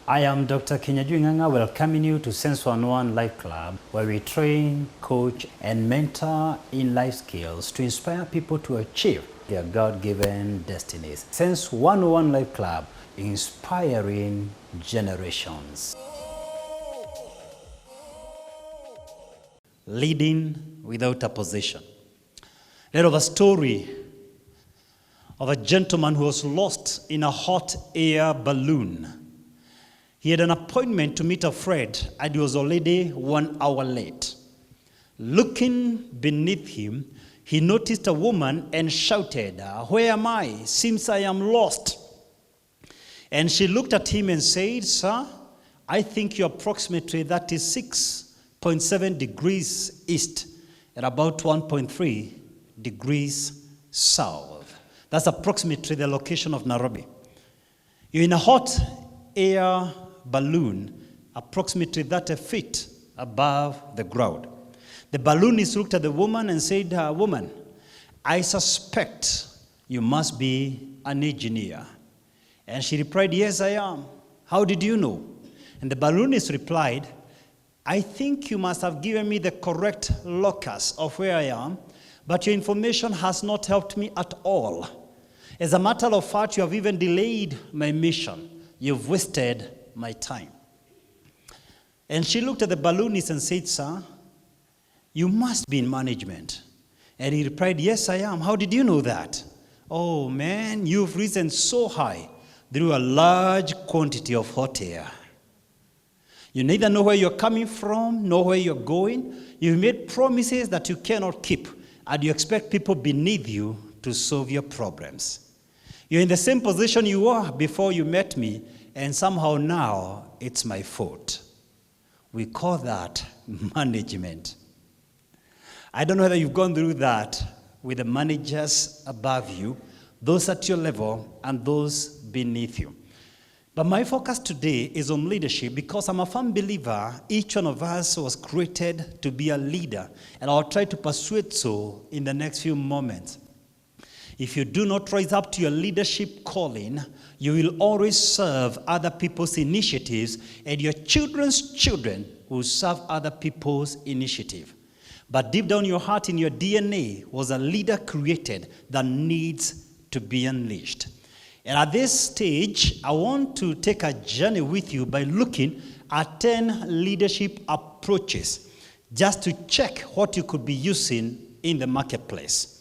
I am Dr. Kinyaju Nganga, welcoming you to Sense 101 Life Club, where we train, coach, and mentor in life skills to inspire people to achieve their God-given destinies. Sense 101 Life Club, inspiring generations. Leading without opposition. There was a story of a gentleman who was lost in a hot air balloon. He had an appointment to meet a friend, and he was already 1 hour late. Looking beneath him, he noticed a woman and shouted, "Where am I? Seems I am lost." And she looked at him and said, "Sir, I think you're approximately 36.7 degrees east and about 1.3 degrees south. That's approximately the location of Nairobi. You're in a hot air balloon approximately 30 feet above the ground." The balloonist looked at the woman and said, "Woman, I suspect you must be an engineer." And she replied, "Yes, I am. How did you know?" And the balloonist replied, "I think you must have given me the correct locus of where I am, but your information has not helped me at all. As a matter of fact, you have even delayed my mission. You've wasted my time." And she looked at the balloonist and said, "Sir, you must be in management." And he replied, "Yes, I am. How did you know that?" "Oh man, you've risen so high through a large quantity of hot air. You neither know where you're coming from nor where you're going. You've made promises that you cannot keep, and you expect people beneath you to solve your problems. You're in the same position you were before you met me, and somehow now it's my fault." We call that management. I don't know whether you've gone through that with the managers above you, those at your level, and those beneath you. But my focus today is on leadership because I'm a firm believer each one of us was created to be a leader, and I'll try to persuade so in the next few moments. If you do not rise up to your leadership calling, you will always serve other people's initiatives, and your children's children will serve other people's initiative. But deep down your heart, in your DNA, was a leader created that needs to be unleashed. And at this stage, I want to take a journey with you by looking at 10 leadership approaches, just to check what you could be using in the marketplace.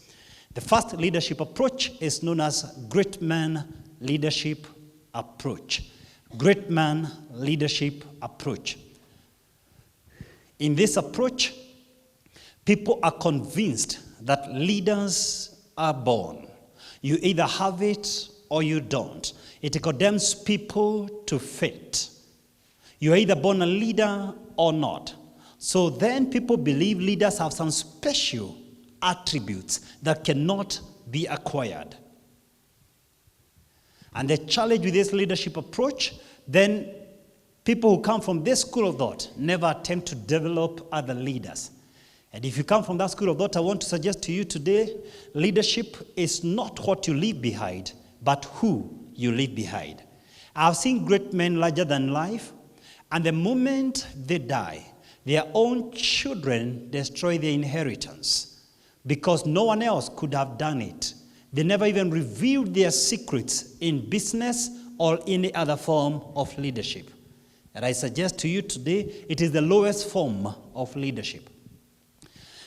The first leadership approach is known as Great Man Leadership Approach. Great Man Leadership Approach. In this approach, people are convinced that leaders are born. You either have it or you don't. It condemns people to fate. You're either born a leader or not. So then people believe leaders have some special attributes that cannot be acquired. And the challenge with this leadership approach, then people who come from this school of thought never attempt to develop other leaders. And if you come from that school of thought, I want to suggest to you today, leadership is not what you leave behind, but who you leave behind. I've seen great men larger than life, and the moment they die, their own children destroy their inheritance because no one else could have done it. They never even revealed their secrets in business or any other form of leadership. And I suggest to you today, it is the lowest form of leadership.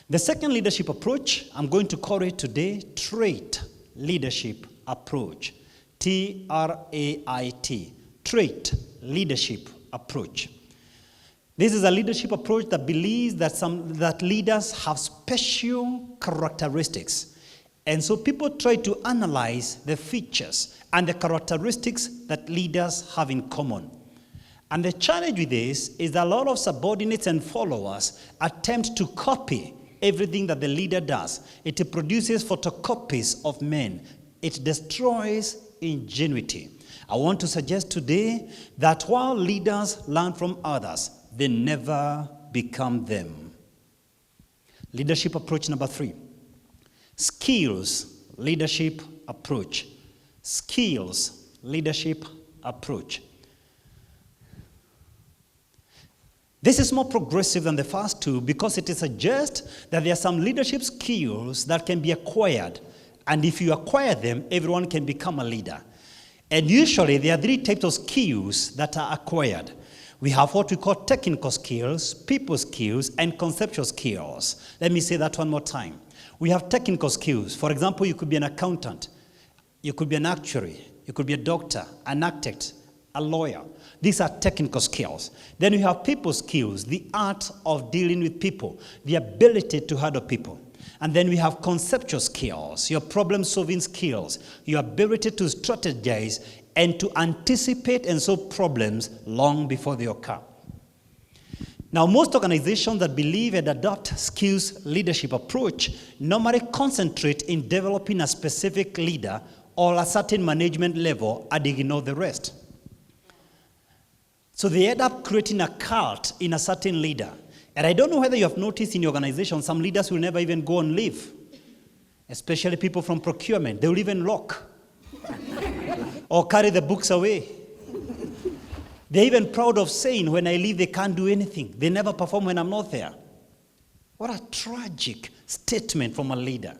The second leadership approach, I'm going to call it today trait leadership approach. T-R-A-I-T, trait leadership approach. This is a leadership approach that believes that leaders have special characteristics. And so people try to analyze the features and the characteristics that leaders have in common. And the challenge with this is that a lot of subordinates and followers attempt to copy everything that the leader does. It produces photocopies of men. It destroys ingenuity. I want to suggest today that while leaders learn from others, they never become them. Leadership approach number 3. Skills leadership approach. Skills leadership approach. This is more progressive than the first two because it suggests that there are some leadership skills that can be acquired. And if you acquire them, everyone can become a leader. And usually there are 3 types of skills that are acquired. We have what we call technical skills, people skills, and conceptual skills. Let me say that one more time. We have technical skills. For example, you could be an accountant. You could be an actuary. You could be a doctor, an architect, a lawyer. These are technical skills. Then we have people skills, the art of dealing with people, the ability to handle people. And then we have conceptual skills, your problem-solving skills, your ability to strategize and to anticipate and solve problems long before they occur. Now, most organizations that believe and adopt skills leadership approach normally concentrate in developing a specific leader or a certain management level and ignore the rest. So they end up creating a cult in a certain leader. And I don't know whether you have noticed in your organization, some leaders will never even go on leave, especially people from procurement. They will even lock or carry the books away. They're even proud of saying, when I leave, they can't do anything. They never perform when I'm not there. What a tragic statement from a leader.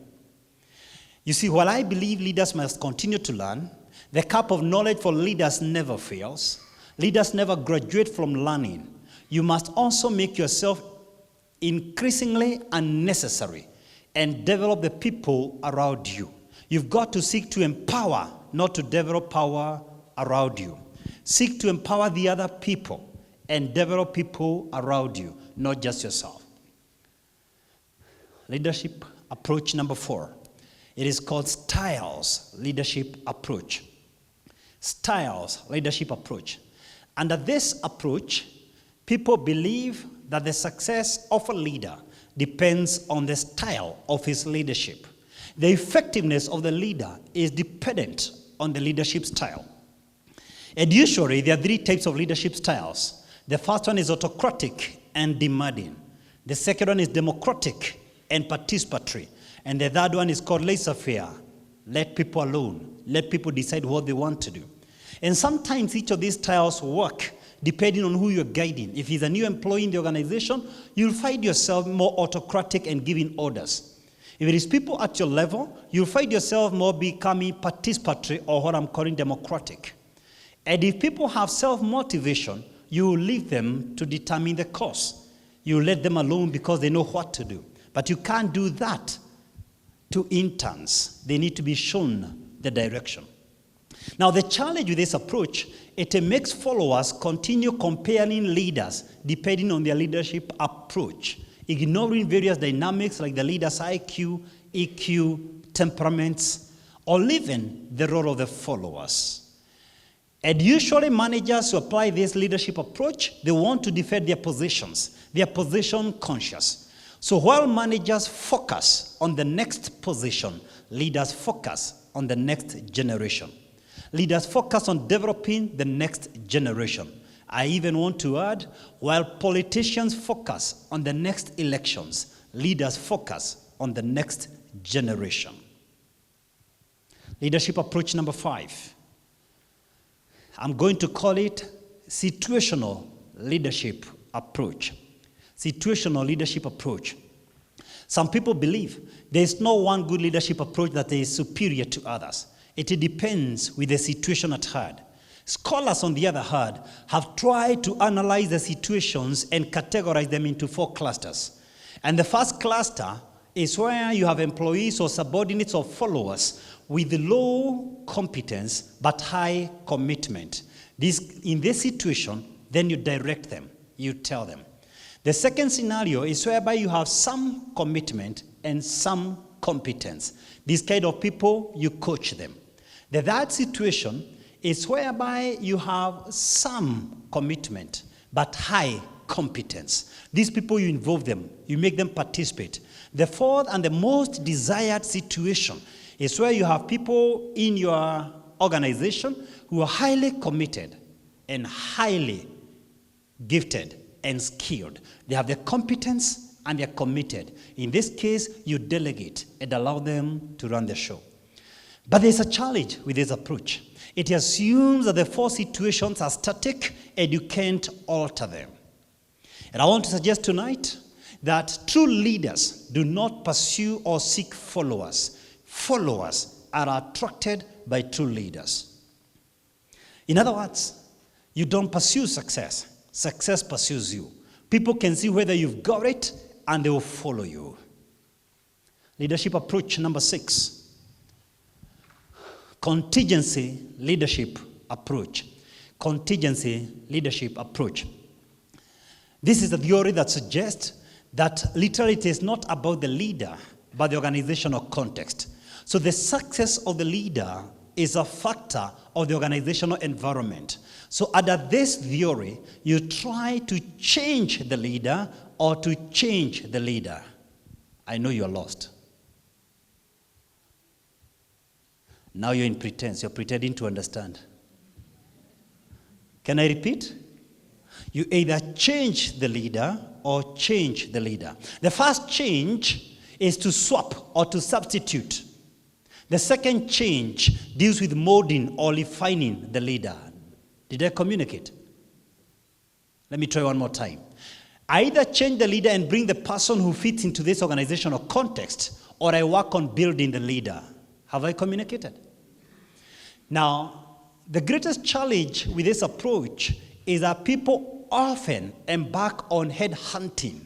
You see, while I believe leaders must continue to learn, the cup of knowledge for leaders never fails. Leaders never graduate from learning. You must also make yourself increasingly unnecessary and develop the people around you. You've got to seek to empower, not to develop power around you. Seek to empower the other people and develop people around you, not just yourself. Leadership approach number 4. It is called styles leadership approach. Styles leadership approach. Under this approach, people believe that the success of a leader depends on the style of his leadership. The effectiveness of the leader is dependent on the leadership style. And usually there are 3 types of leadership styles. The first one is autocratic and demanding. The second one is democratic and participatory. And the third one is called laissez-faire. Let people alone. Let people decide what they want to do. And sometimes each of these styles work depending on who you're guiding. If he's a new employee in the organization, you'll find yourself more autocratic and giving orders. If it is people at your level, you'll find yourself more becoming participatory or what I'm calling democratic. And if people have self-motivation, you will leave them to determine the course. You let them alone because they know what to do. But you can't do that to interns. They need to be shown the direction. Now, the challenge with this approach, it makes followers continue comparing leaders depending on their leadership approach, ignoring various dynamics like the leader's IQ, EQ, temperaments, or even the role of the followers. And usually managers who apply this leadership approach, they want to defend their positions. They are position conscious. So while managers focus on the next position, leaders focus on the next generation. Leaders focus on developing the next generation. I even want to add, while politicians focus on the next elections, leaders focus on the next generation. Leadership approach number 5. I'm going to call it situational leadership approach. Situational leadership approach. Some people believe there is no one good leadership approach that is superior to others. It depends with the situation at hand. Scholars, on the other hand, have tried to analyze the situations and categorize them into 4 clusters. And the first cluster is where you have employees or subordinates or followers with low competence but high commitment. In this situation, then you direct them, you tell them. The second scenario is whereby you have some commitment and some competence. These kind of people, you coach them. The third situation is whereby you have some commitment, but high competence. These people, you involve them, you make them participate. The fourth and the most desired situation is where you have people in your organization who are highly committed and highly gifted and skilled. They have the competence and they're committed. In this case, you delegate and allow them to run the show. But there's a challenge with this approach. It assumes that the four situations are static and you can't alter them. And I want to suggest tonight that true leaders do not pursue or seek followers. Followers are attracted by true leaders. In other words, you don't pursue success. Success pursues you. People can see whether you've got it and they will follow you. Leadership approach number 6. Contingency leadership approach. Contingency leadership approach. This is a theory that suggests that literally it is not about the leader, but the organizational context. So the success of the leader is a factor of the organizational environment. So under this theory, you try to change the leader or to change the leader. I know you're lost. Now you're in pretense. You're pretending to understand. Can I repeat? You either change the leader or change the leader. The first change is to swap or to substitute. The second change deals with molding or refining the leader. Did I communicate? Let me try one more time. I either change the leader and bring the person who fits into this organizational context, or I work on building the leader. Have I communicated? Now, the greatest challenge with this approach is that people often embark on headhunting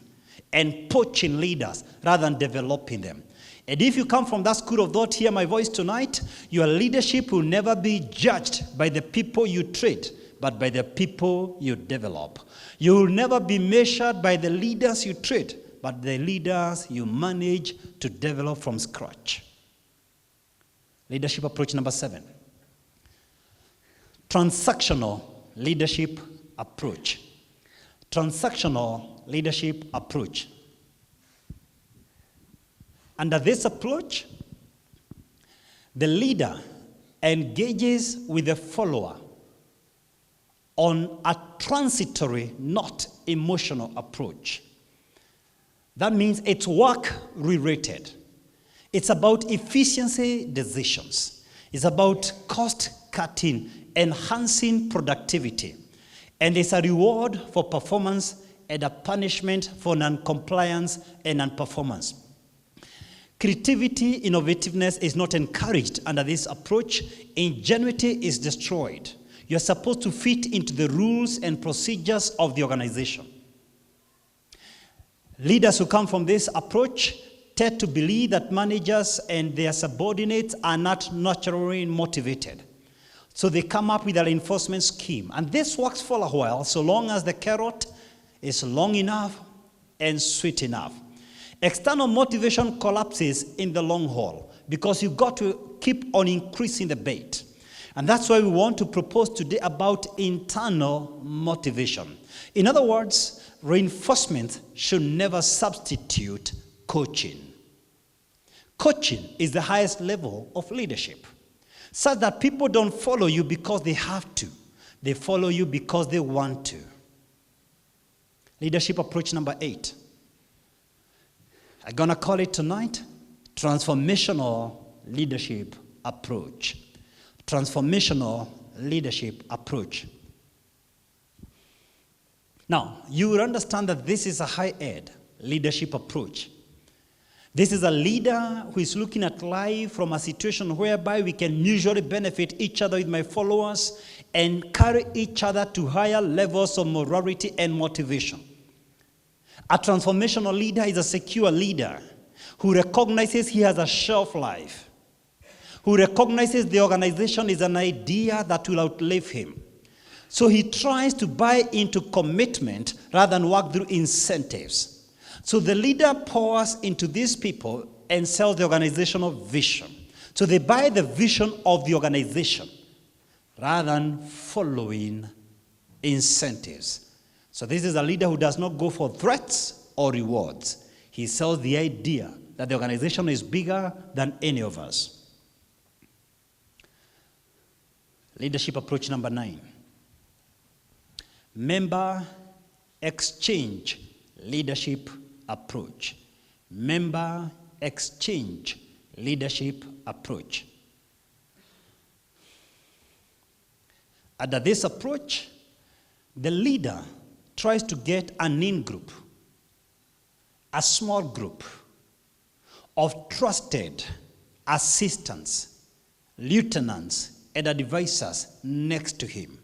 and poaching leaders rather than developing them. And if you come from that school of thought, hear my voice tonight, your leadership will never be judged by the people you treat, but by the people you develop. You will never be measured by the leaders you treat, but the leaders you manage to develop from scratch. Leadership approach number 7. Transactional leadership approach. Transactional leadership approach. Under this approach, the leader engages with the follower on a transitory, not emotional approach. That means it's work related. It's about efficiency decisions. It's about cost cutting, enhancing productivity. And it's a reward for performance and a punishment for non-compliance and non-performance. Creativity, innovativeness is not encouraged under this approach. Ingenuity is destroyed. You're supposed to fit into the rules and procedures of the organization. Leaders who come from this approach tend to believe that managers and their subordinates are not naturally motivated. So they come up with a reinforcement scheme. And this works for a while, so long as the carrot is long enough and sweet enough. External motivation collapses in the long haul because you've got to keep on increasing the bait. And that's why we want to propose today about internal motivation. In other words, reinforcement should never substitute coaching. Coaching is the highest level of leadership, such that people don't follow you because they have to. They follow you because they want to. Leadership approach number 8. I'm going to call it tonight transformational leadership approach. Transformational leadership approach. Now, you will understand that this is a high-ed leadership approach. This is a leader who is looking at life from a situation whereby we can mutually benefit each other with my followers and carry each other to higher levels of morality and motivation. A transformational leader is a secure leader who recognizes he has a shelf life, who recognizes the organization is an idea that will outlive him. So he tries to buy into commitment rather than work through incentives. So the leader pours into these people and sells the organizational vision. So they buy the vision of the organization rather than following incentives. So this is a leader who does not go for threats or rewards. He sells the idea that the organization is bigger than any of us. Leadership approach number 9. Member exchange leadership approach. Member exchange leadership approach. Under this approach, the leader tries to get an in-group, a small group of trusted assistants, lieutenants, and advisors next to him.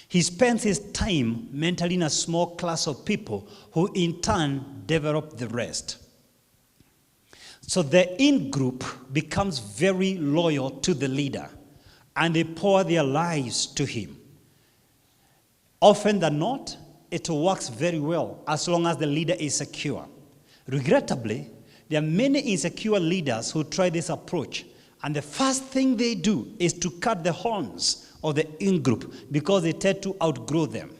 He spends his time mentoring in a small class of people who in turn develop the rest. So the in-group becomes very loyal to the leader, and they pour their lives to him. Often than not, it works very well as long as the leader is secure. Regrettably, there are many insecure leaders who try this approach, and the first thing they do is to cut the horns of the in-group because they tend to outgrow them.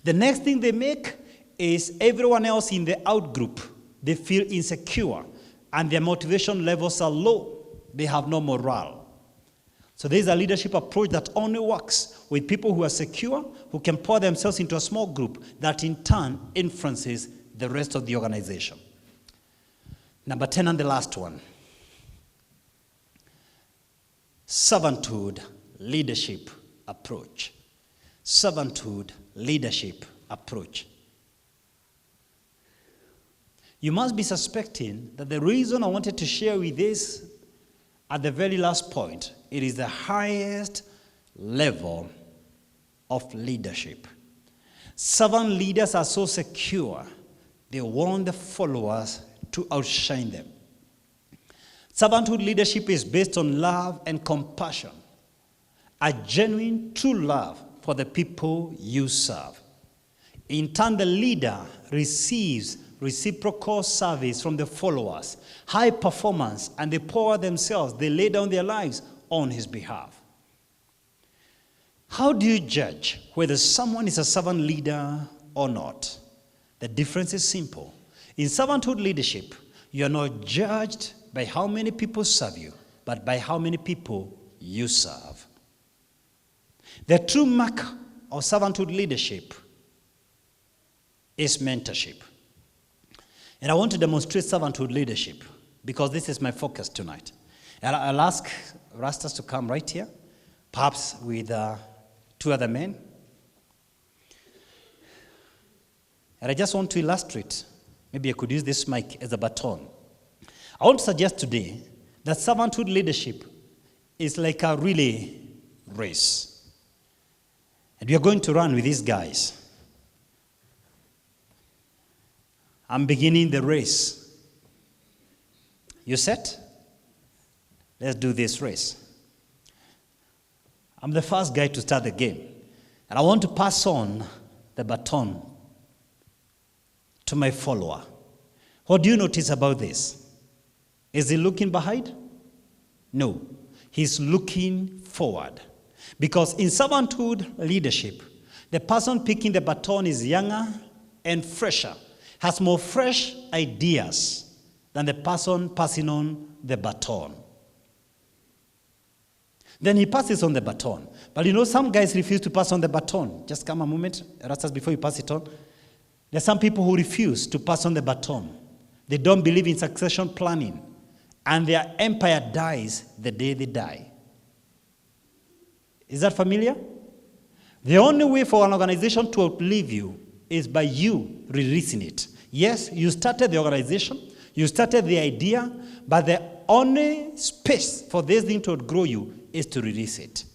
The next thing they make is everyone else in the out-group, they feel insecure, and their motivation levels are low. They have no morale. So there is a leadership approach that only works with people who are secure, who can pour themselves into a small group that in turn influences the rest of the organization. Number 10 and the last one. Servanthood leadership approach. Servanthood leadership approach. You must be suspecting that the reason I wanted to share with this at the very last point, it is the highest level of leadership. Servant leaders are so secure, they want the followers to outshine them. Servanthood leadership is based on love and compassion, a genuine, true love for the people you serve. In turn, the leader receives reciprocal service from the followers, high performance, and they pour themselves, they lay down their lives on his behalf. How do you judge whether someone is a servant leader or not? The difference is simple. In servanthood leadership, you are not judged by how many people serve you, but by how many people you serve. The true mark of servanthood leadership is mentorship. And I want to demonstrate servanthood leadership because this is my focus tonight. And I'll ask Rastas to come right here, perhaps with 2 other men. And I just want to illustrate, maybe I could use this mic as a baton. I want to suggest today that servanthood leadership is like a relay race. And we are going to run with these guys. I'm beginning the race. You set? Let's do this race. I'm the first guy to start the game. And I want to pass on the baton to my follower. What do you notice about this? Is he looking behind? No. He's looking forward. Because in servanthood leadership, the person picking the baton is younger and fresher, has more fresh ideas than the person passing on the baton. Then he passes on the baton. But you know, some guys refuse to pass on the baton. Just come a moment, Rastas, before you pass it on. There are some people who refuse to pass on the baton. They don't believe in succession planning. And their empire dies the day they die. Is that familiar? The only way for an organization to outlive you is by you releasing it. Yes, you started the organization, you started the idea, but the only space for this thing to outgrow you is to release it.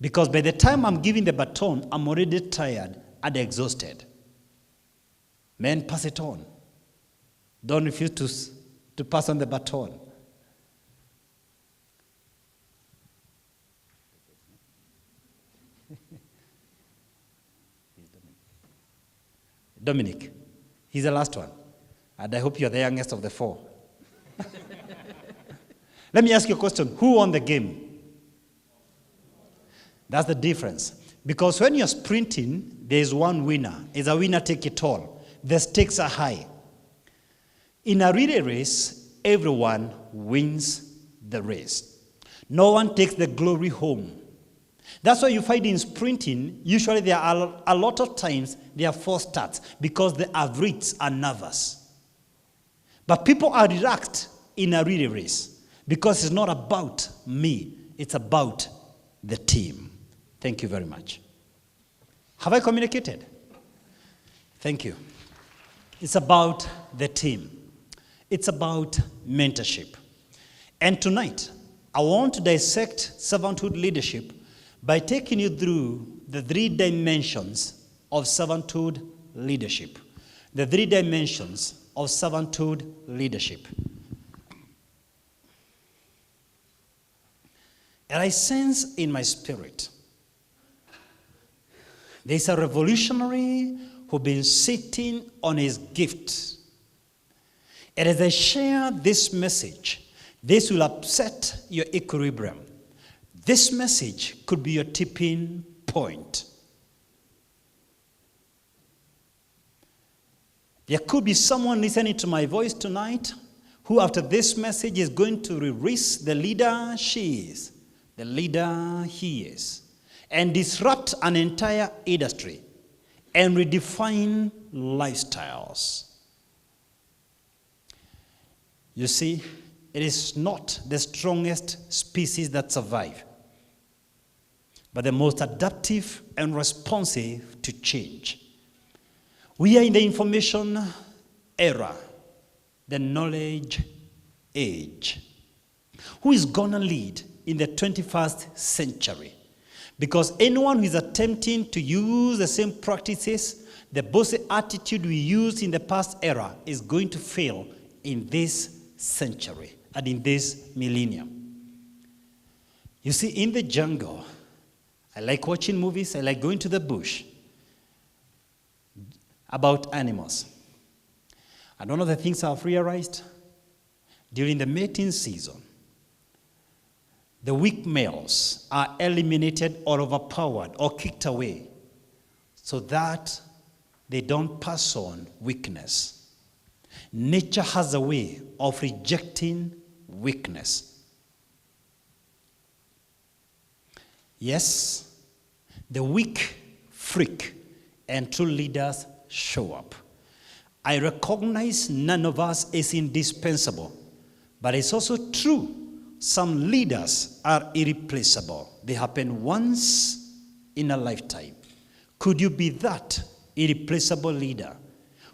Because by the time I'm giving the baton, I'm already tired and exhausted. Men, pass it on. Don't refuse to pass on the baton. Dominic, he's the last one. And I hope you're the youngest of the 4. Let me ask you a question. Who won the game? That's the difference. Because when you're sprinting, there's one winner. It's a winner take it all. The stakes are high. In a relay race, everyone wins the race. No one takes the glory home. That's why you find in sprinting, usually there are a lot of times there are false starts because the athletes are nervous. But people are relaxed in a relay race because it's not about me, it's about the team. Thank you very much. Have I communicated? Thank you. It's about the team. It's about mentorship. And tonight, I want to dissect servanthood leadership by taking you through the 3 dimensions of servanthood leadership. The 3 dimensions of servanthood leadership. And I sense in my spirit, there's a revolutionary who's been sitting on his gift. And as I share this message, this will upset your equilibrium. This message could be your tipping point. There could be someone listening to my voice tonight who after this message is going to release the leader she is, the leader he is, and disrupt an entire industry and redefine lifestyles. You see, it is not the strongest species that survive, but the most adaptive and responsive to change. We are in the information era, the knowledge age. Who is going to lead in the 21st century? Because anyone who is attempting to use the same practices, the bossy attitude we used in the past era is going to fail in this century and in this millennium. You see, in the jungle, I like watching movies, I like going to the bush about animals. And one of the things I've realized during the mating season, the weak males are eliminated or overpowered or kicked away so that they don't pass on weakness. Nature has a way of rejecting weakness. Yes, the weak freak and true leaders show up. I recognize none of us is indispensable, but it's also true some leaders are irreplaceable. They happen once in a lifetime. Could you be that irreplaceable leader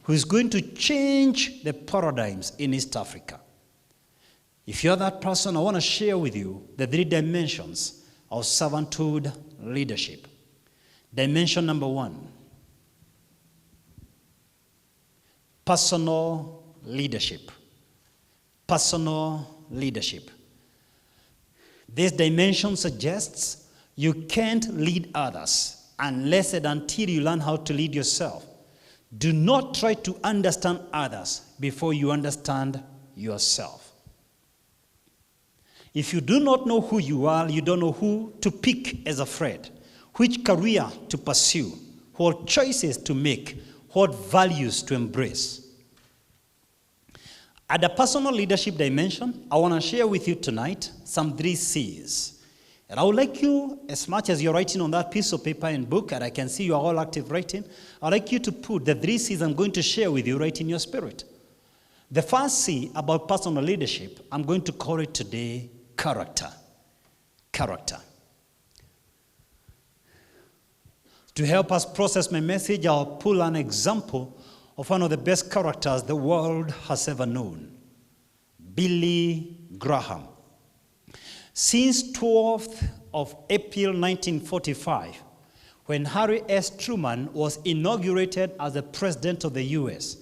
who is going to change the paradigms in East Africa? If you're that person, I want to share with you the 3 dimensions of servanthood leadership. Dimension number 1, personal leadership. Personal leadership. This dimension suggests you can't lead others unless and until you learn how to lead yourself. Do not try to understand others before you understand yourself. If you do not know who you are, you don't know who to pick as a friend, which career to pursue, what choices to make, what values to embrace. At the personal leadership dimension, I want to share with you tonight some 3 C's. And I would like you, as much as you're writing on that piece of paper and book, and I can see you are all active writing, I'd like you to put the 3 C's I'm going to share with you right in your spirit. The first C about personal leadership, I'm going to call it today character. Character. To help us process my message, I'll pull an example of one of the best characters the world has ever known, Billy Graham. Since 12th of April 1945, when Harry S. Truman was inaugurated as the president of the U.S.,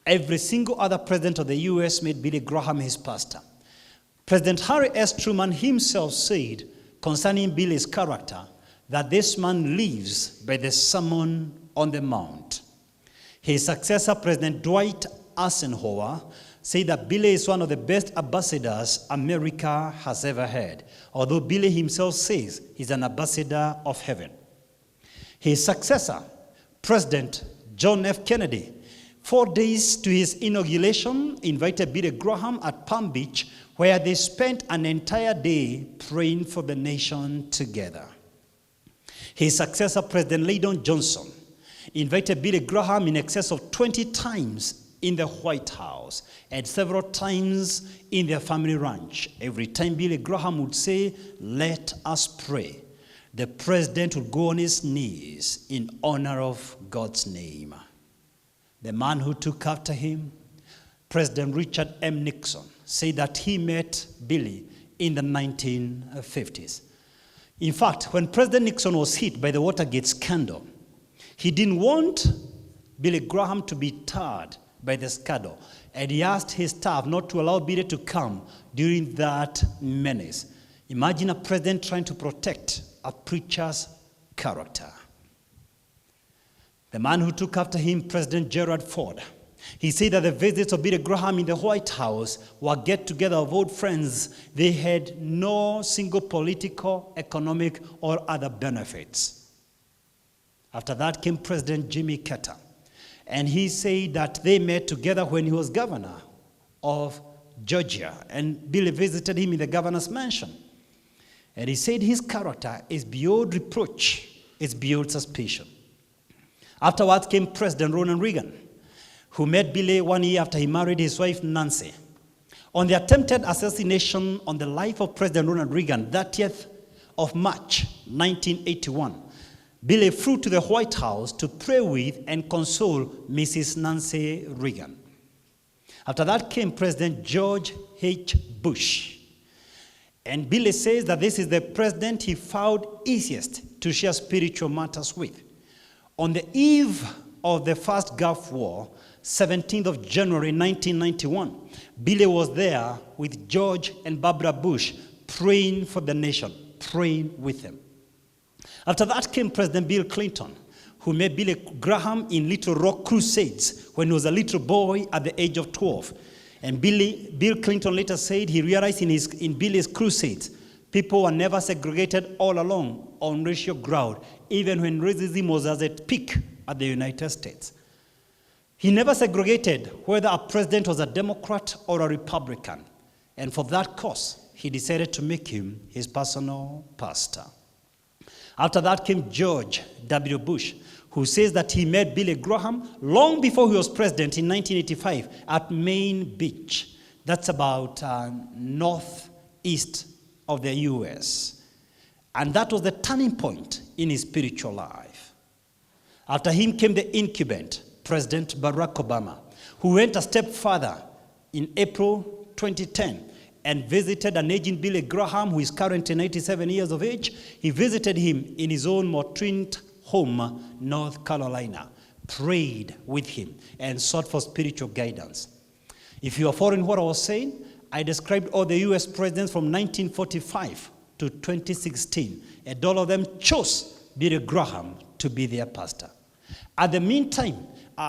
every single other president of the U.S. made Billy Graham his pastor. President Harry S. Truman himself said concerning Billy's character that this man lives by the Sermon on the Mount. His successor, President Dwight Eisenhower, say that Billy is one of the best ambassadors America has ever had, although Billy himself says he's an ambassador of heaven. His successor, President John F. Kennedy, 4 days to his inauguration, invited Billy Graham at Palm Beach, where they spent an entire day praying for the nation together. His successor, President Lyndon Johnson, invited Billy Graham in excess of 20 times in the White House and several times in their family ranch. Every time Billy Graham would say, "Let us pray," the president would go on his knees in honor of God's name. The man who took after him, President Richard M. Nixon, said that he met Billy in the 1950s. In fact, when President Nixon was hit by the Watergate scandal, he didn't want Billy Graham to be tarred by the scandal, and he asked his staff not to allow Billy to come during that menace. Imagine a president trying to protect a preacher's character. The man who took after him, President Gerald Ford, he said that the visits of Billy Graham in the White House were get-together of old friends. They had no single political, economic, or other benefits. After that came President Jimmy Carter, and he said that they met together when he was governor of Georgia, and Billy visited him in the governor's mansion. And he said his character is beyond reproach, it's beyond suspicion. Afterwards came President Ronald Reagan, who met Billy 1 year after he married his wife Nancy. On the attempted assassination on the life of President Ronald Reagan, 30th of March, 1981, Billy flew to the White House to pray with and console Mrs. Nancy Reagan. After that came President George H. Bush. And Billy says that this is the president he found easiest to share spiritual matters with. On the eve of the first Gulf War, 17th of January 1991, Billy was there with George and Barbara Bush praying for the nation, praying with them. After that came President Bill Clinton, who met Billy Graham in Little Rock crusades when he was a little boy at the age of 12. And Bill Clinton later said he realized in Billy's crusades, people were never segregated all along on racial ground, even when racism was at its peak at the United States. He never segregated whether a president was a Democrat or a Republican. And for that cause, he decided to make him his personal pastor. After that came George W. Bush, who says that he met Billy Graham long before he was president in 1985 at Main Beach. That's about northeast of the U.S. And that was the turning point in his spiritual life. After him came the incumbent, President Barack Obama, who went a step further in April 2010 and visited an aging Billy Graham, who is currently 97 years of age. He visited him in his own Montreat home, North Carolina, prayed with him, and sought for spiritual guidance. If you are following what I was saying, I described all the U.S. presidents from 1945 to 2016, and all of them chose Billy Graham to be their pastor. At the meantime,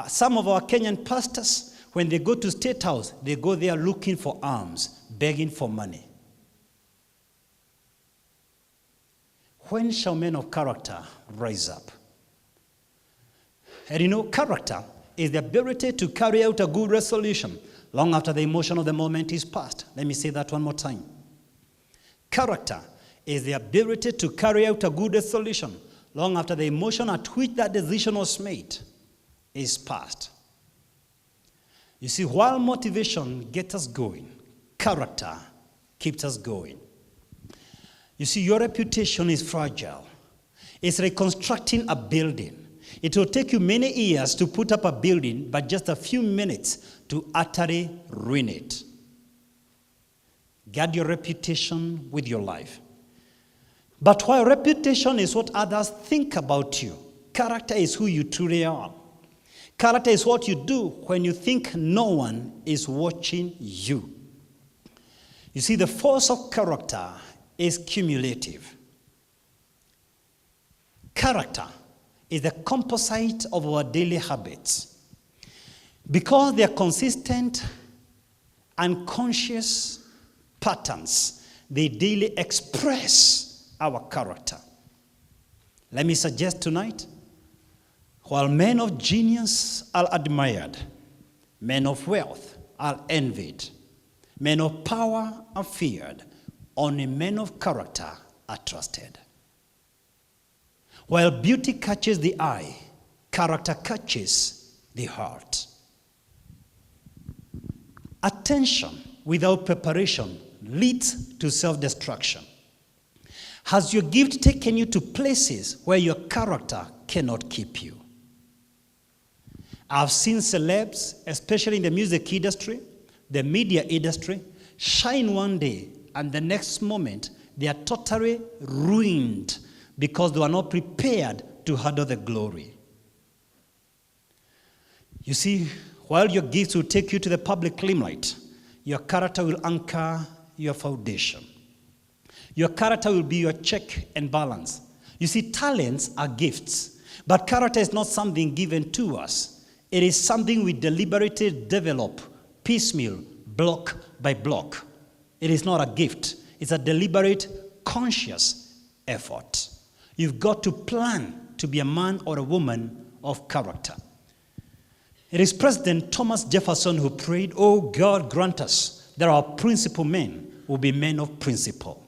some of our Kenyan pastors, when they go to State House, they go there looking for alms, begging for money. When shall men of character rise up? And you know, character is the ability to carry out a good resolution long after the emotion of the moment is past. Let me say that one more time. Character is the ability to carry out a good resolution long after the emotion at which that decision was made is past. You see, while motivation gets us going, character keeps us going. You see, your reputation is fragile. It's reconstructing a building. It will take you many years to put up a building, but just a few minutes to utterly ruin it. Guard your reputation with your life. But while reputation is what others think about you, character is who you truly are. Character is what you do when you think no one is watching you. You see, the force of character is cumulative. Character is the composite of our daily habits. Because they are consistent unconscious patterns. They daily express our character. Let me suggest tonight, while men of genius are admired, men of wealth are envied, men of power are feared, only men of character are trusted. While beauty catches the eye, character catches the heart. Attention without preparation leads to self-destruction. Has your gift taken you to places where your character cannot keep you? I've seen celebs, especially in the music industry, the media industry, shine one day and the next moment they are totally ruined because they are not prepared to handle the glory. You see, while your gifts will take you to the public limelight, your character will anchor your foundation. Your character will be your check and balance. You see, talents are gifts, but character is not something given to us. It is something we deliberately develop, piecemeal, block by block. It is not a gift. It's a deliberate, conscious effort. You've got to plan to be a man or a woman of character. It is President Thomas Jefferson who prayed, "Oh God, grant us that our principal men will be men of principle."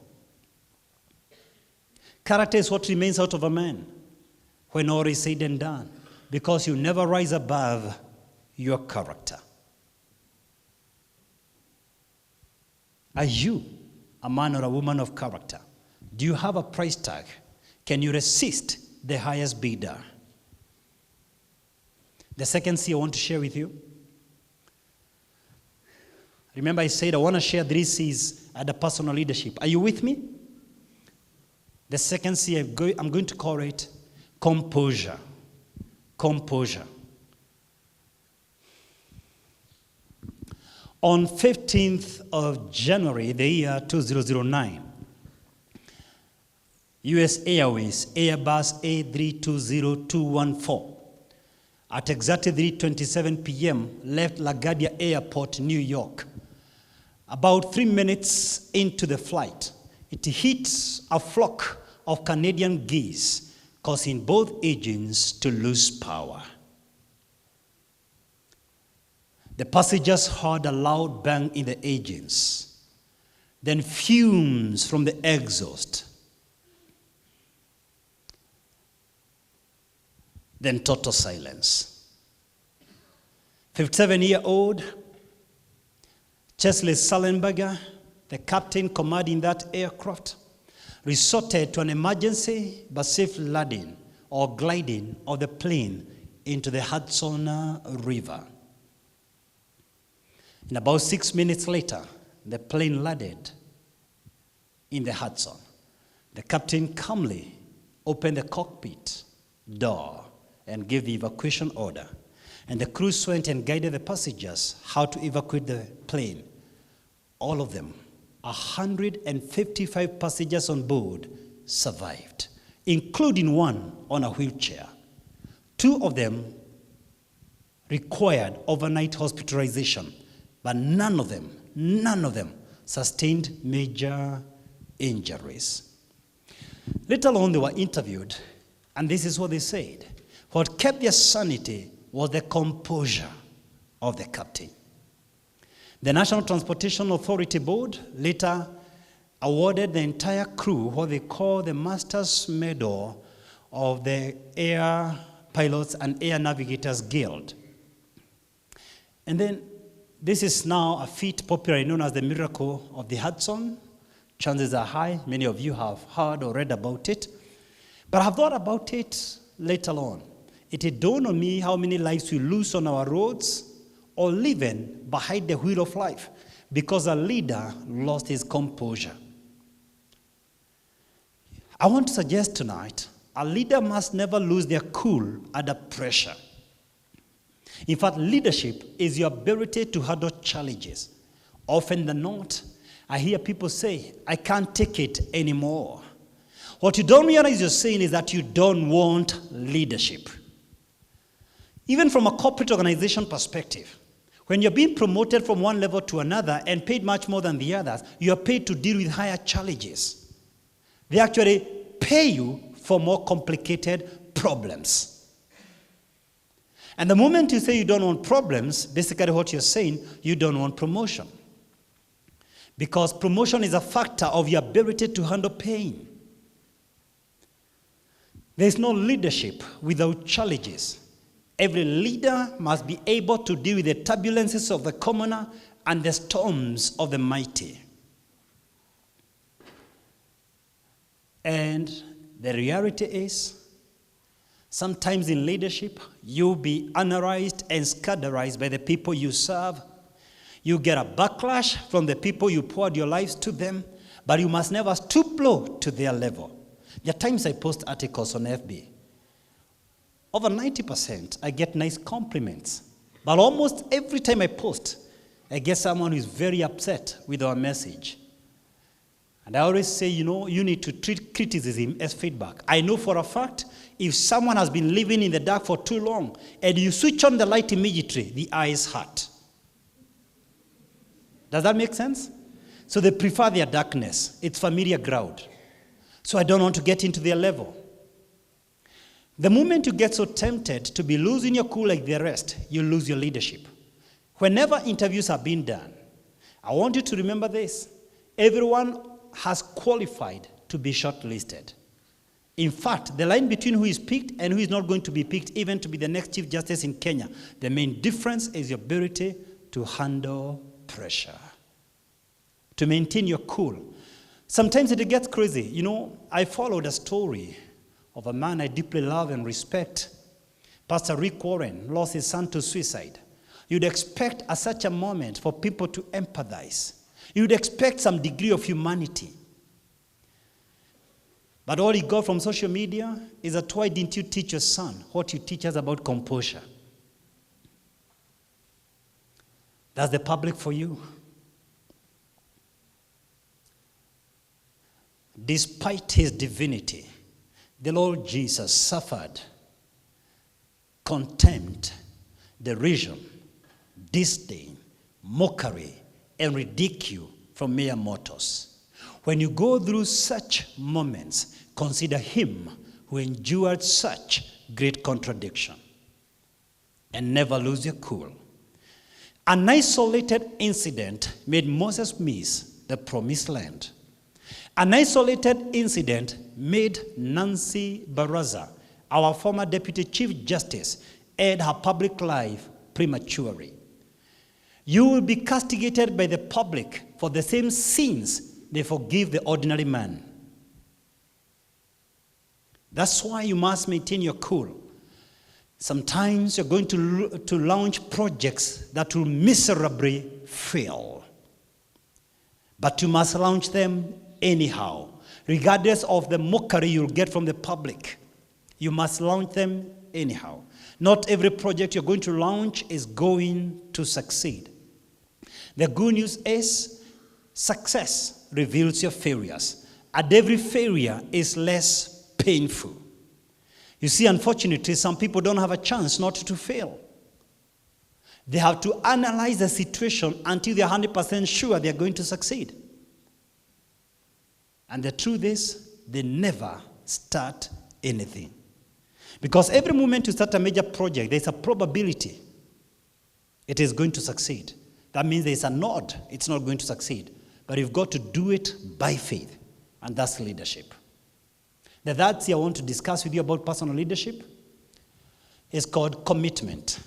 Character is what remains out of a man when all is said and done, because you never rise above your character. Are you a man or a woman of character? Do you have a price tag? Can you resist the highest bidder? The second C I want to share with you. Remember I said I want to share 3 C's at the personal leadership. Are you with me? The second C, I'm going to call it composure. Composure. On 15th of January, the year 2009, US Airways Airbus A320214 at exactly 3:27 p.m. left LaGuardia Airport, New York. About 3 minutes into the flight, it hit a flock of Canadian geese, causing both engines to lose power. The passengers heard a loud bang in the engines, then fumes from the exhaust, then total silence. 57-year-old Chesley Sullenberger, the captain commanding that aircraft, resorted to an emergency but safe landing or gliding of the plane into the Hudson River. And about 6 minutes later, the plane landed in the Hudson. The captain calmly opened the cockpit door and gave the evacuation order. And the crew went and guided the passengers how to evacuate the plane. All of them, 155 passengers on board, survived, including one on a wheelchair. 2 of them required overnight hospitalization, but none of them sustained major injuries. Later on, they were interviewed, and this is what they said. What kept their sanity was the composure of the captain. The National Transportation Authority Board later awarded the entire crew what they call the Master's Medal of the Air Pilots and Air Navigators Guild. And then this is now a feat popularly known as the Miracle of the Hudson. Chances are high, many of you have heard or read about it. But I have thought about it later on. It had dawned on me how many lives we lose on our roads or living behind the wheel of life because a leader lost his composure. I want to suggest tonight, a leader must never lose their cool under pressure. In fact, leadership is your ability to handle challenges. Often than not, I hear people say, "I can't take it anymore." What you don't realize you're saying is that you don't want leadership. Even from a corporate organization perspective, When you're being promoted from one level to another and paid much more than the others, you are paid to deal with higher challenges. They actually pay you for more complicated problems. And the moment you say you don't want problems, basically what you're saying, you don't want promotion. Because promotion is a factor of your ability to handle pain. There is no leadership without challenges. Every leader must be able to deal with the turbulences of the commoner and the storms of the mighty. And the reality is, sometimes in leadership, you'll be analyzed and scandalized by the people you serve. You get a backlash from the people you poured your lives to them, but you must never stoop low to their level. There are times I post articles on FB. Over 90%, I get nice compliments. But almost every time I post, I get someone who is very upset with our message. And I always say, you need to treat criticism as feedback. I know for a fact, if someone has been living in the dark for too long, and you switch on the light immediately, the eyes hurt. Does that make sense? So they prefer their darkness. It's familiar ground. So I don't want to get into their level. The moment you get so tempted to be losing your cool like the rest, you lose your leadership. Whenever interviews are being done, I want you to remember this. Everyone has qualified to be shortlisted. In fact, the line between who is picked and who is not going to be picked, even to be the next Chief Justice in Kenya, the main difference is your ability to handle pressure, to maintain your cool. Sometimes it gets crazy. I followed a story of a man I deeply love and respect. Pastor Rick Warren lost his son to suicide. You'd expect at such a moment for people to empathize. You'd expect some degree of humanity. But all he got from social media is that, why didn't you teach your son what you teach us about composure? That's the public for you. Despite his divinity, the Lord Jesus suffered contempt, derision, disdain, mockery, and ridicule from mere mortals. When you go through such moments, consider him who endured such great contradiction. And never lose your cool. An isolated incident made Moses miss the promised land. An isolated incident made Nancy Baraza, our former Deputy Chief Justice, end her public life prematurely. You will be castigated by the public for the same sins they forgive the ordinary man. That's why you must maintain your cool. Sometimes you're going to launch projects that will miserably fail. But you must launch them anyhow, regardless of the mockery you'll get from the public. You must launch them anyhow. Not every project you're going to launch is going to succeed. The good news is success reveals your failures, and every failure is less painful. You see, unfortunately, some people don't have a chance not to fail. They have to analyze the situation until they're 100% sure they're going to succeed. And the truth is, they never start anything. Because every moment you start a major project, there's a probability it is going to succeed. That means there's an odd it's not going to succeed. But you've got to do it by faith. And that's leadership. The third thing I want to discuss with you about personal leadership is called commitment.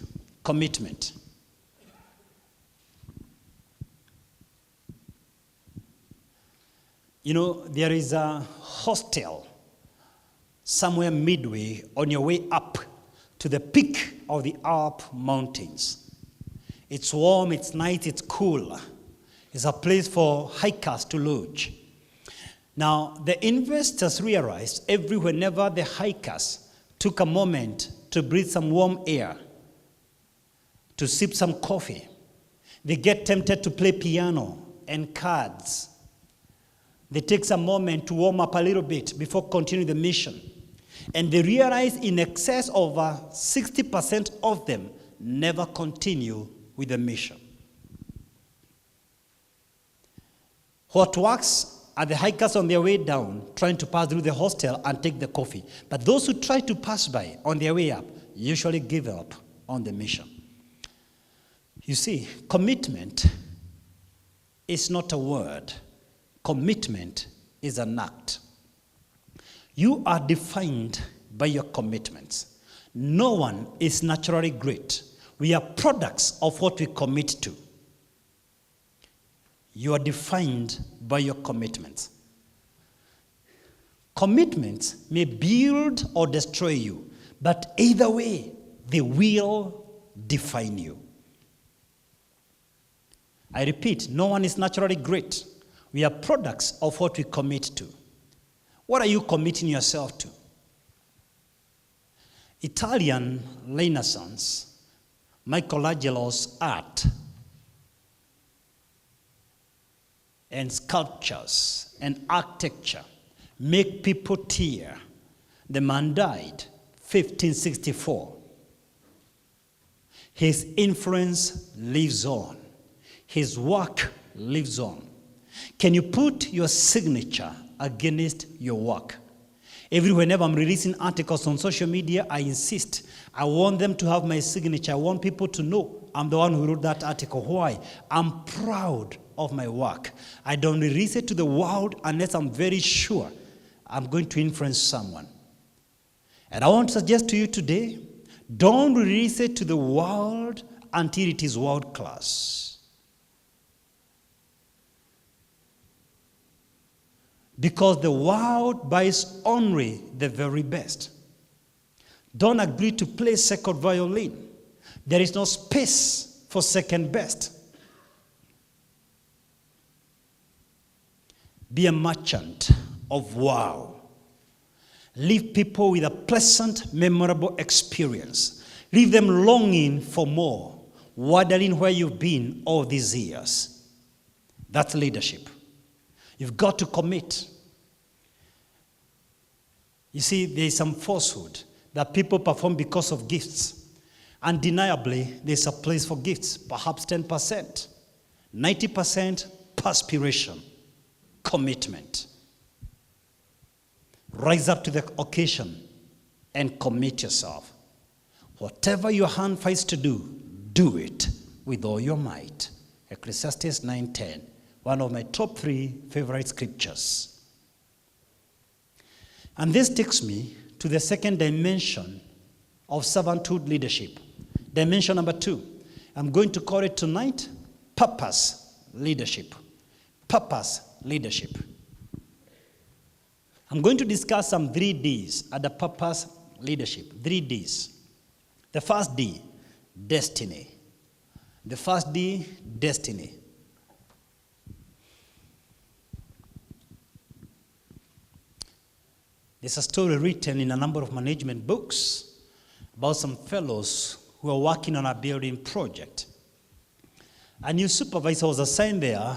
Commitment. There is a hostel somewhere midway on your way up to the peak of the Alp mountains. It's warm, it's nice, it's cool. It's a place for hikers to lodge. Now, the investors realized whenever the hikers took a moment to breathe some warm air, to sip some coffee, they get tempted to play piano and cards. They take some moment to warm up a little bit before continuing the mission. And they realize in excess of 60% of them never continue with a mission. What works are the hikers on their way down, trying to pass through the hostel and take the coffee. But those who try to pass by on their way up usually give up on the mission. You see, commitment is not a word. Commitment is an act. You are defined by your commitments. No one is naturally great. We are products of what we commit to. You are defined by your commitments. Commitments may build or destroy you, but either way, they will define you. I repeat, no one is naturally great. We are products of what we commit to. What are you committing yourself to? Italian Renaissance, Michelangelo's art, and sculptures and architecture make people tear. The man died 1564. His influence lives on. His work lives on. Can you put your signature against your work? Whenever I'm releasing articles on social media, I insist. I want them to have my signature. I want people to know I'm the one who wrote that article. Why? I'm proud of my work. I don't release it to the world unless I'm very sure I'm going to influence someone. And I want to suggest to you today, don't release it to the world until it is world class. Because the world buys only the very best. Don't agree to play second violin. There is no space for second best. Be a merchant of wow. Leave people with a pleasant, memorable experience. Leave them longing for more, wondering where you've been all these years. That's leadership. You've got to commit. You see, there is some falsehood that people perform because of gifts. Undeniably, there's a place for gifts, perhaps 10%. 90% perspiration, commitment. Rise up to the occasion and commit yourself. Whatever your hand finds to do, do it with all your might. Ecclesiastes 9:10, one of my top 3 favorite scriptures. And this takes me to the second dimension of servanthood leadership. Dimension number 2. I'm going to call it tonight purpose leadership. Purpose leadership. I'm going to discuss some 3 Ds at the purpose leadership. 3 Ds. The first D, destiny. The first D, destiny. There's a story written in a number of management books about some fellows who are working on a building project. A new supervisor was assigned there,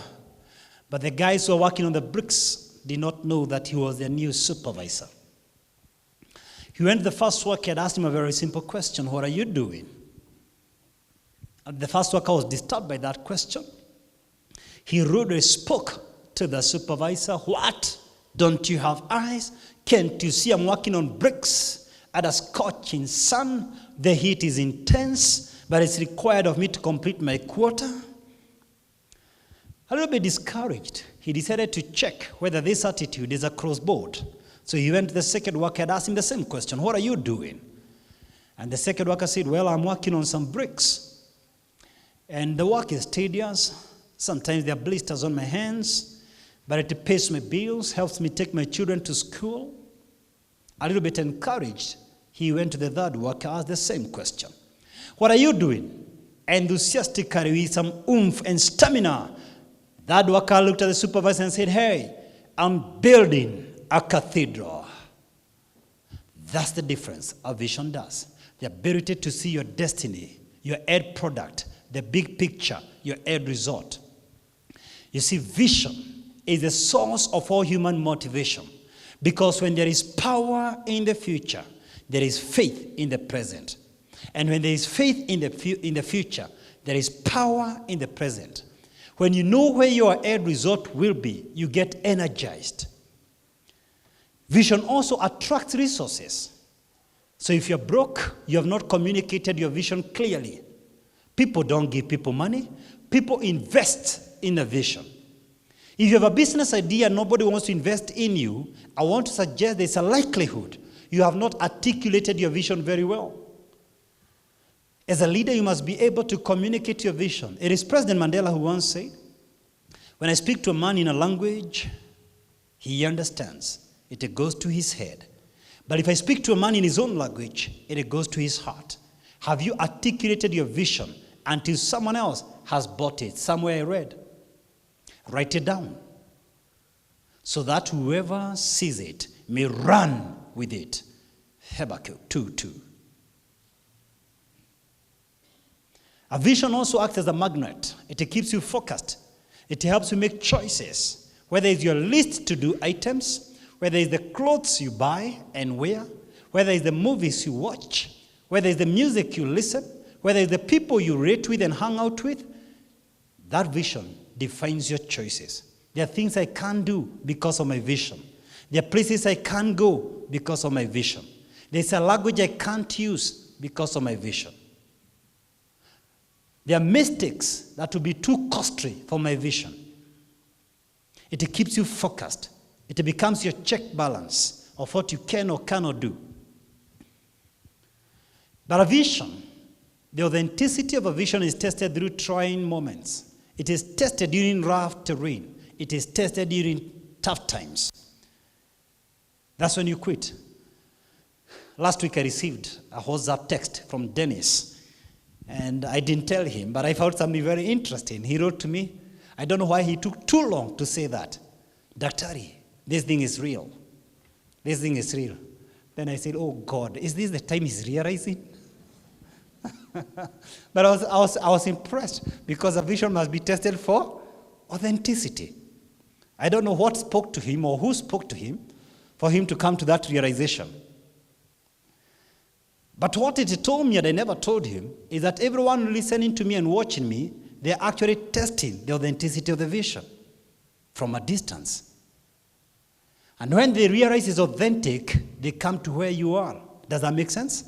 but the guys who are working on the bricks did not know that he was their new supervisor. He went to the first worker and asked him a very simple question: what are you doing? And the first worker was disturbed by that question. He rudely spoke to the supervisor. What? Don't you have eyes? Can't you see I'm working on bricks at a scorching sun? The heat is intense, but it's required of me to complete my quota. A little bit discouraged, he decided to check whether this attitude is across board. So he went to the second worker and asked him the same question: what are you doing? And the second worker said, well, I'm working on some bricks. And the work is tedious. Sometimes there are blisters on my hands, but it pays my bills, helps me take my children to school. A little bit encouraged, he went to the third worker, asked the same question: what are you doing? Enthusiastically, with some oomph and stamina, that worker looked at the supervisor and said, hey, I'm building a cathedral. That's the difference a vision does. The ability to see your destiny, your end product, the big picture, your end result. You see, vision is the source of all human motivation, because when there is power in the future, there is faith in the present. And when there is faith in the future, there is power in the present. When you know where your end result will be, you get energized. Vision also attracts resources. So if you're broke, you have not communicated your vision clearly. People don't give people money. People invest in a vision. If you have a business idea and nobody wants to invest in you, I want to suggest there's a likelihood you have not articulated your vision very well. As a leader, you must be able to communicate your vision. It is President Mandela who once said, when I speak to a man in a language, he understands. It goes to his head. But if I speak to a man in his own language, it goes to his heart. Have you articulated your vision until someone else has bought it? Somewhere I read. Write it down so that whoever sees it may run with it. Habakkuk 2:2. A vision also acts as a magnet. It keeps you focused. It helps you make choices. Whether it's your list to do items, whether it's the clothes you buy and wear, whether it's the movies you watch, whether it's the music you listen, whether it's the people you relate with and hang out with, that vision defines your choices. There are things I can't do because of my vision. There are places I can't go because of my vision. There's a language I can't use because of my vision. There are mistakes that will be too costly for my vision. It keeps you focused. It becomes your check balance of what you can or cannot do. But a vision, the authenticity of a vision is tested through trying moments. It is tested during rough terrain. It is tested during tough times. That's when you quit. Last week I received a WhatsApp text from Dennis, and I didn't tell him, but I found something very interesting. He wrote to me. I don't know why he took too long to say that. Daktari, this thing is real. This thing is real. Then I said, oh God, is this the time he's realizing? But I was impressed because a vision must be tested for authenticity. I don't know what spoke to him or who spoke to him for him to come to that realization. But what it told me, and I never told him, is that everyone listening to me and watching me, they're actually testing the authenticity of the vision from a distance. And when they realize it's authentic, they come to where you are. Does that make sense?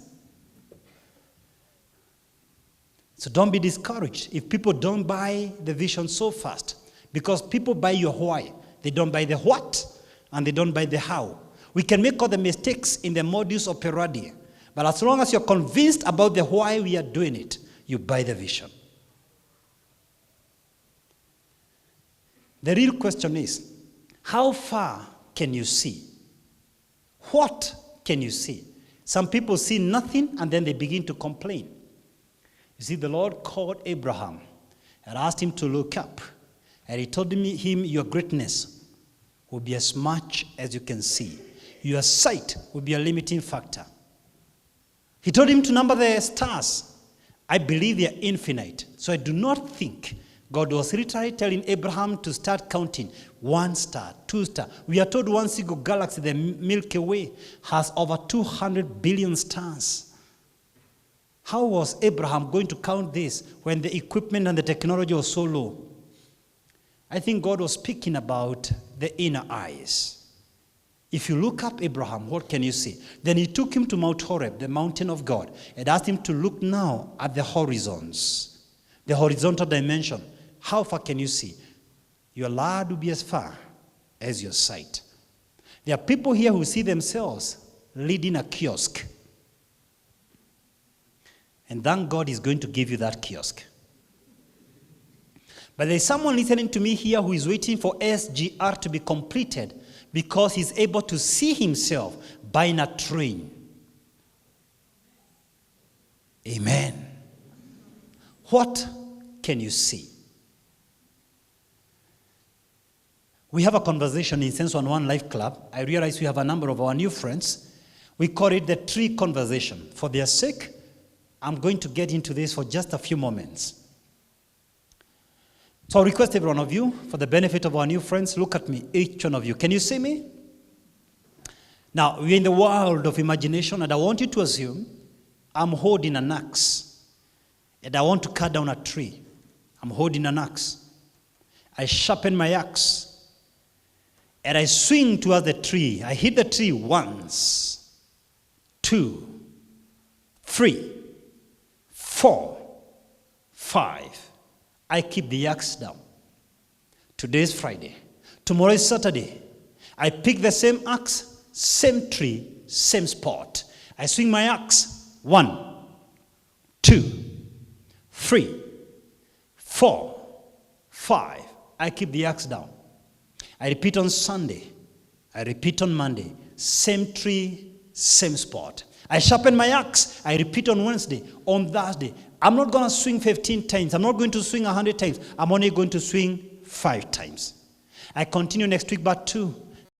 So don't be discouraged if people don't buy the vision so fast, because people buy your why. They don't buy the what, and they don't buy the how. We can make all the mistakes in the modus operandi, but as long as you're convinced about the why we are doing it, you buy the vision. The real question is, how far can you see? What can you see? Some people see nothing and then they begin to complain. You see, the Lord called Abraham and asked him to look up. And he told him, your greatness will be as much as you can see. Your sight will be a limiting factor. He told him to number the stars. I believe they are infinite. So I do not think God was literally telling Abraham to start counting 1 star, 2 stars. We are told one single galaxy, the Milky Way, has over 200 billion stars. How was Abraham going to count this when the equipment and the technology was so low? I think God was speaking about the inner eyes. If you look up Abraham, what can you see? Then he took him to Mount Horeb, the mountain of God, and asked him to look now at the horizons, the horizontal dimension. How far can you see? Your lad will be as far as your sight. There are people here who see themselves leading a kiosk. And thank God is going to give you that kiosk. But there's someone listening to me here who is waiting for SGR to be completed because he's able to see himself buying a train. Amen. What can you see? We have a conversation in Sense 1 Life Club. I realize we have a number of our new friends. We call it the tree conversation. For their sake, I'm going to get into this for just a few moments. So I request every one of you, for the benefit of our new friends, look at me, each one of you. Can you see me? Now, we're in the world of imagination, and I want you to assume I'm holding an axe and I want to cut down a tree. I'm holding an axe. I sharpen my axe and I swing towards the tree. I hit the tree once, 2, 3, 4, 5. I keep the axe down. Today is Friday. Tomorrow is Saturday. I pick the same axe, same tree, same spot. I swing my axe. 1, 2, 3, 4, 5. I keep the axe down. I repeat on Sunday. I repeat on Monday. Same tree, same spot. I sharpen my axe. I repeat on Wednesday. On Thursday. I'm not going to swing 15 times. I'm not going to swing 100 times. I'm only going to swing 5 times. I continue next week, but 2.